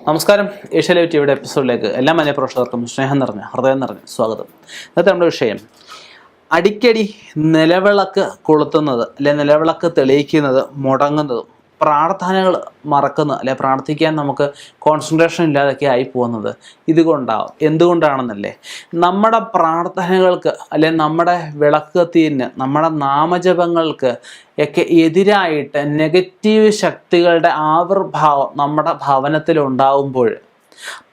നമസ്കാരം. ഏഷ്യാനെറ്റ് ടിവിയുടെ എപ്പിസോഡിലേക്ക് എല്ലാ മാന്യപ്രേക്ഷകർക്കും സ്നേഹം നിറഞ്ഞ ഹൃദയം നിറഞ്ഞ സ്വാഗതം. ഇന്നത്തെ നമ്മുടെ വിഷയം അടിക്കടി നിലവിളക്ക് കൊളുത്തുന്നത് അല്ലെ നിലവിളക്ക് തെളിയിക്കുന്നത് മുടങ്ങുന്നതും പ്രാർത്ഥനകൾ മറക്കുന്ന അല്ലെ പ്രാർത്ഥിക്കാൻ നമുക്ക് കോൺസെൻട്രേഷൻ ഇല്ലാതൊക്കെ ആയി പോകുന്നത് ഇതുകൊണ്ടാവും. എന്തുകൊണ്ടാണെന്നല്ലേ, നമ്മുടെ പ്രാർത്ഥനകൾക്ക് അല്ലെ നമ്മുടെ വിളക്ക് കത്തിന് നമ്മുടെ നാമജപങ്ങൾക്ക് ഒക്കെ എതിരായിട്ട് നെഗറ്റീവ് ശക്തികളുടെ ആവിർഭാവം നമ്മുടെ ഭവനത്തിൽ ഉണ്ടാകുമ്പോൾ,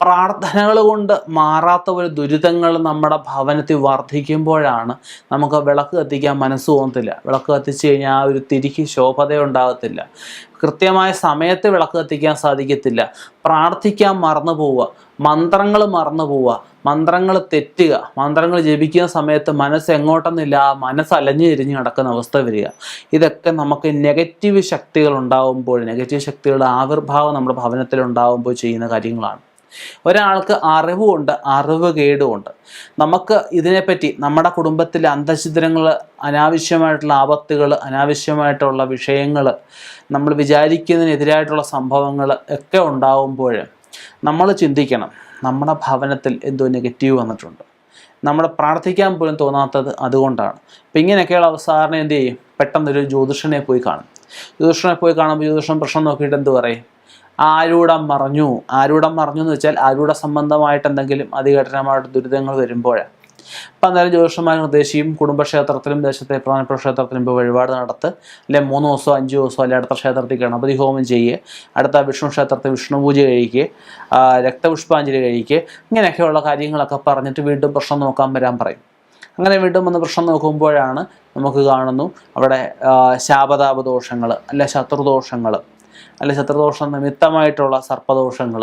പ്രാർത്ഥനകൾ കൊണ്ട് മാറാത്ത ഒരു ദുരിതങ്ങൾ നമ്മുടെ ഭവനത്തിൽ വർദ്ധിക്കുമ്പോഴാണ് നമുക്ക് വിളക്ക് കത്തിക്കാൻ മനസ്സ് തോന്നത്തില്ല. വിളക്ക് കത്തിച്ച് കഴിഞ്ഞാൽ ആ ഒരു തിരിക്ക് ശോഭത ഉണ്ടാകത്തില്ല. കൃത്യമായ സമയത്ത് വിളക്ക് കത്തിക്കാൻ സാധിക്കത്തില്ല. പ്രാർത്ഥിക്കാൻ മറന്നു പോവുക, മന്ത്രങ്ങൾ മറന്നു പോവുക, മന്ത്രങ്ങൾ തെറ്റുക, മന്ത്രങ്ങൾ ജപിക്കുന്ന സമയത്ത് മനസ്സ് എങ്ങോട്ടെന്നില്ല, ആ മനസ്സ് അലഞ്ഞു തിരിഞ്ഞ് നടക്കുന്ന അവസ്ഥ വരിക. ഇതൊക്കെ നമുക്ക് നെഗറ്റീവ് ശക്തികൾ ഉണ്ടാകുമ്പോൾ, നെഗറ്റീവ് ശക്തികളുടെ ആവിർഭാവം നമ്മുടെ ഭവനത്തിൽ ഉണ്ടാകുമ്പോൾ ചെയ്യുന്ന കാര്യങ്ങളാണ്. ഒരാൾക്ക് അറിവുണ്ട്, അറിവ് കേടുമുണ്ട്. നമുക്ക് ഇതിനെപ്പറ്റി നമ്മുടെ കുടുംബത്തിലെ അന്തഃഛിദ്രങ്ങൾ, അനാവശ്യമായിട്ടുള്ള ആപത്തുകൾ, അനാവശ്യമായിട്ടുള്ള വിഷയങ്ങൾ, നമ്മൾ വിചാരിക്കുന്നതിനെതിരായിട്ടുള്ള സംഭവങ്ങൾ ഒക്കെ ഉണ്ടാകുമ്പോൾ നമ്മൾ ചിന്തിക്കണം, നമ്മുടെ ഭവനത്തിൽ എന്തോ നെഗറ്റീവ് വന്നിട്ടുണ്ട്. നമ്മൾ പ്രാർത്ഥിക്കാൻ പോലും തോന്നാത്തത് അതുകൊണ്ടാണ്. അപ്പം ഇങ്ങനെയൊക്കെയുള്ള അവസാനം എന്ത് ചെയ്യും? പെട്ടെന്നൊരു ജ്യോതിഷനെ പോയി കാണും. ജ്യോതിഷനെ പോയി കാണുമ്പോൾ ജ്യോതിഷം പ്രശ്നം നോക്കിയിട്ട് എന്ത് പറയും? ആരൂഢം മറഞ്ഞു. ആരൂഢം മറഞ്ഞു എന്ന് വെച്ചാൽ ആരൂഢ സംബന്ധമായിട്ട് എന്തെങ്കിലും അതികഠിനമായിട്ട് ദുരിതങ്ങൾ വരുമ്പോഴാണ്. അപ്പം അന്നേരം ജ്യോതിഷന്മാർ നിർദ്ദേശിക്കും, കുടുംബക്ഷേത്രത്തിലും ദേശത്തെ പ്രധാനപ്പെട്ട ക്ഷേത്രത്തിലും ഇപ്പോൾ വഴിപാട് നടത്ത്, അല്ലെ 3 ദിവസമോ 5 ദിവസമോ അല്ലെ അടുത്ത ക്ഷേത്രത്തിൽ ഗണപതി ഹോമം ചെയ്യുക, അടുത്ത വിഷ്ണു ക്ഷേത്രത്തിൽ വിഷ്ണു പൂജ കഴിക്കുക, രക്തപുഷ്പാഞ്ജലി കഴിക്കുക, ഇങ്ങനെയൊക്കെയുള്ള കാര്യങ്ങളൊക്കെ പറഞ്ഞിട്ട് വീണ്ടും പ്രശ്നം നോക്കാൻ വരാൻ പറയും. അങ്ങനെ വീണ്ടും വന്ന് പ്രശ്നം നോക്കുമ്പോഴാണ് നമുക്ക് കാണുന്നു അവിടെ ശാപതാപ ദോഷങ്ങൾ, അല്ലെ ശത്രുദോഷങ്ങൾ, അല്ലെ ശത്രുദോഷം നിമിത്തമായിട്ടുള്ള സർപ്പദോഷങ്ങൾ,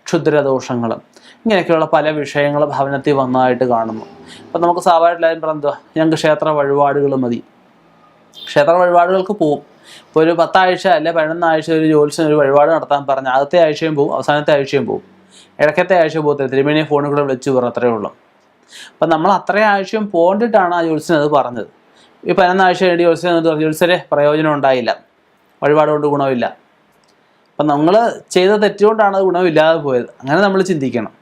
ക്ഷുദ്രദോഷങ്ങൾ, ഇങ്ങനെയൊക്കെയുള്ള പല വിഷയങ്ങൾ ഭവനത്തിൽ വന്നതായിട്ട് കാണുന്നു. അപ്പം നമുക്ക് സ്വാഭാവികമായിട്ടും പറഞ്ഞോ, ഞങ്ങൾക്ക് ക്ഷേത്ര വഴിപാടുകൾ മതി. ക്ഷേത്ര വഴിപാടുകൾക്ക് പോവും. ഇപ്പോൾ ഒരു 10 ആഴ്ച അല്ലെ 11 ആഴ്ച ഒരു ജ്യോത്സ്യൻ ഒരു വഴിപാട് നടത്താൻ പറഞ്ഞാൽ ആദ്യത്തെ ആഴ്ചയും പോവും, അവസാനത്തെ ആഴ്ചയും പോവും, ഇടയ്ക്കത്തെ ആഴ്ച പോകത്തില്ല. തിരുമേനിയെ ഫോണിൽ കൂടെ വിളിച്ചു പറ, അത്രയേ ഉള്ളൂ. അപ്പം നമ്മൾ അത്രയും ആഴ്ചയും പോകണ്ടിട്ടാണ് ആ ജ്യോത്സ്യൻ അത് പറഞ്ഞത്. ഈ 11 ആഴ്ച വേണ്ടി ജ്യോത്സ്യൻ എന്നിട്ട് പറഞ്ഞു, ജ്യോത്സ്യരെ പ്രയോജനം ഉണ്ടായില്ല, വഴിപാട് കൊണ്ട് ഗുണമില്ല. അപ്പം നമ്മൾ ചെയ്ത തെറ്റുകൊണ്ടാണ് അത് ഗുണമില്ലാതെ പോയത്. അങ്ങനെ നമ്മൾ ചിന്തിക്കണം.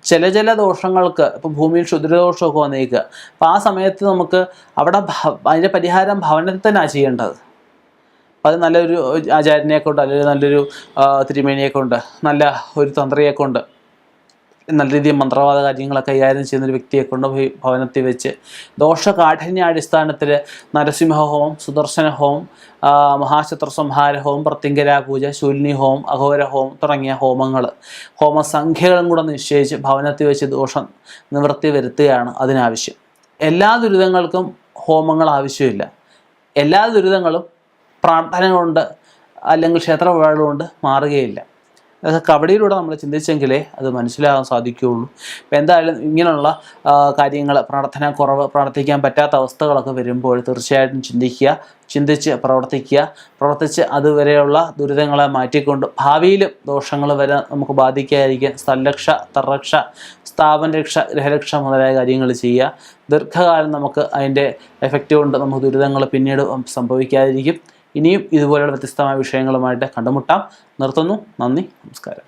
ചില ദോഷങ്ങൾക്ക് ഇപ്പോൾ ഭൂമിയിൽ ക്ഷുദ്രദോഷമൊക്കെ വന്നേക്കുക. അപ്പം ആ സമയത്ത് നമുക്ക് അവിടെ അതിൻ്റെ പരിഹാരം ഭവനത്തിൽ തന്നെയാണ് ചെയ്യേണ്ടത്. അപ്പം അത് നല്ലൊരു ആചാര്യനെ കൊണ്ട്, അല്ലെങ്കിൽ നല്ലൊരു തിരുമേനിയെ കൊണ്ട്, നല്ല ഒരു തന്ത്രിയെ കൊണ്ട്, നല്ല രീതിയിൽ മന്ത്രവാദ കാര്യങ്ങളൊക്കെ കൈകാര്യം ചെയ്യുന്നൊരു വ്യക്തിയെ കൊണ്ട് ഭവനത്തിൽ വെച്ച് ദോഷകാഠിന്യാടിസ്ഥാനത്തിൽ നരസിംഹഹോമം, സുദർശന ഹോമം, മഹാശത്രു സംഹാര ഹോമം, പ്രത്യങ്കരാ പൂജ, ശൂലിനി ഹോമം, അഘോര ഹോമം തുടങ്ങിയ ഹോമങ്ങൾ, ഹോമസംഖ്യകളും കൂടെ നിശ്ചയിച്ച് ഭവനത്തിൽ വെച്ച് ദോഷം നിവൃത്തി വരുത്തുകയാണ് അതിനാവശ്യം. എല്ലാ ദുരിതങ്ങൾക്കും ഹോമങ്ങൾ ആവശ്യമില്ല. എല്ലാ ദുരിതങ്ങളും പ്രാർത്ഥന കൊണ്ട് അല്ലെങ്കിൽ ക്ഷേത്ര വഴിപാട് കൊണ്ട് മാറുകയില്ല. അതൊക്കെ കബഡിയിലൂടെ നമ്മൾ ചിന്തിച്ചെങ്കിലേ അത് മനസ്സിലാകാൻ സാധിക്കുകയുള്ളൂ. അപ്പം എന്തായാലും ഇങ്ങനെയുള്ള കാര്യങ്ങൾ, പ്രാർത്ഥന കുറവ്, പ്രാർത്ഥിക്കാൻ പറ്റാത്ത അവസ്ഥകളൊക്കെ വരുമ്പോൾ തീർച്ചയായിട്ടും ചിന്തിച്ച് പ്രവർത്തിച്ച് അതുവരെയുള്ള ദുരിതങ്ങളെ മാറ്റിക്കൊണ്ട് ഭാവിയിലും ദോഷങ്ങൾ വരെ നമുക്ക് ബാധിക്കാതിരിക്കാൻ സ്ഥലരക്ഷ, തറരക്ഷ, സ്ഥാപന രക്ഷ, ഗൃഹരക്ഷ മുതലായ കാര്യങ്ങൾ ചെയ്യുക. ദീർഘകാലം നമുക്ക് അതിൻ്റെ എഫക്റ്റ് കൊണ്ട് നമുക്ക് ദുരിതങ്ങൾ പിന്നീട് സംഭവിക്കാതിരിക്കും. ഇനിയും ഇതുപോലെയുള്ള വ്യത്യസ്തമായ വിഷയങ്ങളുമായിട്ട് കണ്ടുമുട്ടാം. നിർത്തുന്നു. നന്ദി, നമസ്കാരം.